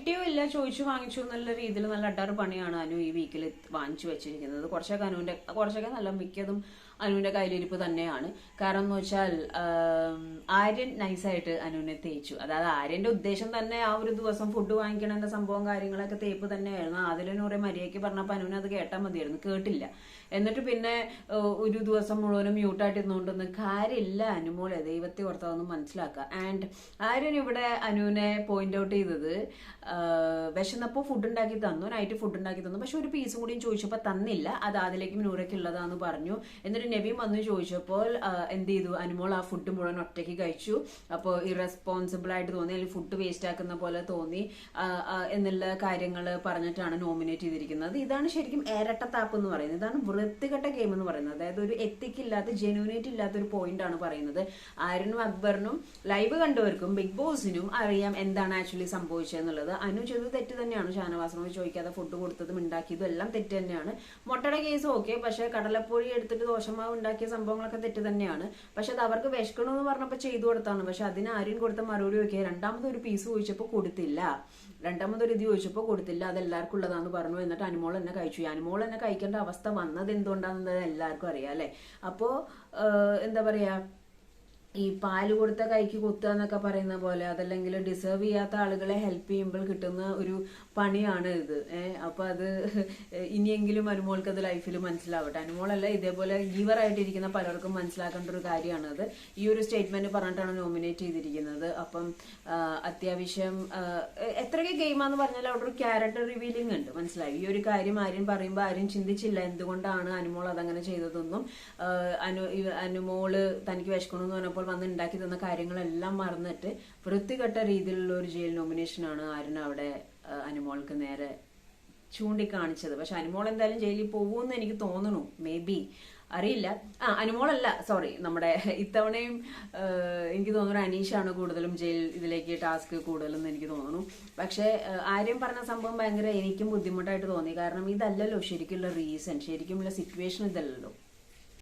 കിട്ടിയോ ഇല്ല, ചോദിച്ചു വാങ്ങിച്ചു എന്നുള്ള രീതിയിൽ നല്ല അട്ടാറ് പണിയാണ് അനു ഈ വീക്കിൽ വാങ്ങിച്ചു വെച്ചിരിക്കുന്നത്. കുറച്ചൊക്കെ നല്ല മിക്കതും അനുവിന്റെ കയ്യിലിരിപ്പ് തന്നെയാണ്. കാരണം എന്ന് വെച്ചാൽ ആര്യൻ നൈസായിട്ട് അനുവിനെ തേച്ചു. അതായത് ആര്യന്റെ ഉദ്ദേശം തന്നെ ആ ഒരു ദിവസം ഫുഡ് വാങ്ങിക്കണതിന്റെ സംഭവം കാര്യങ്ങളൊക്കെ തേപ്പ് തന്നെയായിരുന്നു. അതിലൂടെ മര്യാദയ്ക്ക് പറഞ്ഞപ്പോൾ അനുവിന് അത് കേട്ടാൽ മതിയായിരുന്നു, കേട്ടില്ല. എന്നിട്ട് പിന്നെ ഒരു ദിവസം മുഴുവനും മ്യൂട്ടായിട്ട് ഇരുന്നുകൊണ്ടൊന്നും കാര്യമില്ല അനുമോളെ, ദൈവത്തെ ഓർത്താതൊന്നും മനസ്സിലാക്കുക. ആൻഡ് ആര്യൻ ഇവിടെ അനുവിനെ പോയിന്റ് ഔട്ട് ചെയ്തത് വിശന്നപ്പോൾ ഫുഡ് ഉണ്ടാക്കി തന്നു, നൈറ്റ് ഫുഡ് ഉണ്ടാക്കി തന്നു, പക്ഷെ ഒരു പീസും കൂടിയും ചോദിച്ചപ്പോൾ തന്നില്ല, അത് അതിലേക്കും നൂറയ്ക്കുള്ളതാന്ന് പറഞ്ഞു. എന്നിട്ട് നവീൻ വന്നു ചോദിച്ചപ്പോൾ എന്ത് ചെയ്തു, അനുമോൾ ആ ഫുഡ് മുഴുവൻ ഒറ്റയ്ക്ക് കഴിച്ചു. അപ്പോൾ ഇറസ്പോൺസിബിൾ ആയിട്ട് തോന്നി, അല്ലെങ്കിൽ ഫുഡ് വേസ്റ്റ് ആക്കുന്ന പോലെ തോന്നി എന്നുള്ള കാര്യങ്ങൾ പറഞ്ഞിട്ടാണ് നോമിനേറ്റ് ചെയ്തിരിക്കുന്നത്. ഇതാണ് ശരിക്കും ഇരട്ടത്താപ്പ് എന്ന് പറയുന്നത്. ഇതാണ് വൃത്തികെട്ട ഗെയിം എന്ന് പറയുന്നത്. അതായത് ഒരു എത്തിക് ഇല്ലാത്ത, ജെന്യൂനിറ്റി ഇല്ലാത്ത ഒരു പോയിന്റ് ആണ് പറയുന്നത്. ആര്യനും അക്ബറിനും ലൈവ് കണ്ടവർക്കും ബിഗ് ബോസിനും അറിയാം എന്താണ് ആക്ച്വലി സംഭവിച്ചതെന്നുള്ളത്. അനു ചെയ്തത് തെറ്റ് തന്നെയാണ്. ഷാനവാസിനോട് ചോദിക്കാതെ ഫുഡ് കൊടുത്തതും ഉണ്ടാക്കിയതും എല്ലാം തെറ്റ് തന്നെയാണ്. മുട്ടയുടെ കേസ് ഓക്കെ, പക്ഷെ കടലപ്പൊടി എടുത്തിട്ട് ദോശമാവ് ഉണ്ടാക്കിയ സംഭവങ്ങളൊക്കെ തെറ്റ് തന്നെയാണ്. പക്ഷെ അത് അവർക്ക് വിശക്കണമെന്ന് പറഞ്ഞപ്പോൾ ചെയ്തു കൊടുത്താണ്. പക്ഷെ അതിന് ആര്യൻ കൊടുത്ത മറുപടി നോക്കിയാൽ രണ്ടാമതൊരു പീസ് ചോദിച്ചപ്പോൾ കൊടുത്തില്ല, രണ്ടാമതൊരു ഇത് ചോദിച്ചപ്പോൾ കൊടുത്തില്ല, അത് എല്ലാവർക്കും ഉള്ളതാന്ന് പറഞ്ഞു. എന്നിട്ട് അനുമോൾ എന്നെ കഴിച്ചു. അനുമോൾ എന്നെ കഴിക്കേണ്ട അവസ്ഥ വന്നത് എന്തുകൊണ്ടാണെന്നത് എല്ലാവർക്കും അറിയാം അല്ലെ. അപ്പോ എന്താ പറയാ, ഈ പാല് കൊടുത്ത കൈക്ക് കുത്തുക എന്നൊക്കെ പറയുന്ന പോലെ, അതല്ലെങ്കിൽ ഡിസേർവ് ചെയ്യാത്ത ആളുകളെ ഹെൽപ്പ് ചെയ്യുമ്പോൾ കിട്ടുന്ന ഒരു പണിയാണ് ഇത്. അപ്പൊ അത് ഇനിയെങ്കിലും അനുമോൾക്ക് അത് ലൈഫിൽ മനസ്സിലാവട്ടെ. അനുമോളല്ല, ഇതേപോലെ ഗീവറായിട്ടിരിക്കുന്ന പലർക്കും മനസ്സിലാക്കേണ്ട ഒരു കാര്യമാണ് അത്. ഈ ഒരു സ്റ്റേറ്റ്മെന്റ് പറഞ്ഞിട്ടാണ് നോമിനേറ്റ് ചെയ്തിരിക്കുന്നത്. അപ്പം അത്യാവശ്യം എത്രയൊക്കെ ഗെയിമാന്ന് പറഞ്ഞാൽ അവിടെ ഒരു ക്യാരക്ടർ റിവീലിംഗ് ഉണ്ട്, മനസ്സിലായി. ഈ ഒരു കാര്യം ആരും പറയുമ്പോൾ ആരും ചിന്തിച്ചില്ല എന്തുകൊണ്ടാണ് അനുമോൾ അതങ്ങനെ ചെയ്തതെന്നും. അനുമോള് തനിക്ക് വിശക്കണമെന്ന് പറഞ്ഞപ്പോൾ വന്ന് ഉണ്ടാക്കി തന്ന കാര്യങ്ങളെല്ലാം മറന്നിട്ട് വൃത്തികെട്ട രീതിയിലുള്ള ഒരു ജയിൽ നോമിനേഷനാണ് ആര്യൻ അവിടെ അനുമോൾക്ക് നേരെ ചൂണ്ടിക്കാണിച്ചത്. പക്ഷെ അനുമോൾ എന്തായാലും ജയിലിൽ പോകുമെന്ന് എനിക്ക് തോന്നുന്നു, മേ ബി, അറിയില്ല. അനുമോളല്ല, സോറി, നമ്മുടെ ഇത്തവണയും എനിക്ക് തോന്നുന്നു അനീഷാണ് കൂടുതലും ജയിൽ ഇതിലേക്ക് ടാസ്ക് കൂടുതലെന്ന് എനിക്ക് തോന്നുന്നു. പക്ഷെ ആര്യം പറഞ്ഞ സംഭവം ഭയങ്കര എനിക്കും ബുദ്ധിമുട്ടായിട്ട് തോന്നി. കാരണം ഇതല്ലല്ലോ ശരിക്കുള്ള റീസൺ, ശരിക്കുമുള്ള സിറ്റുവേഷൻ ഇതല്ലല്ലോ.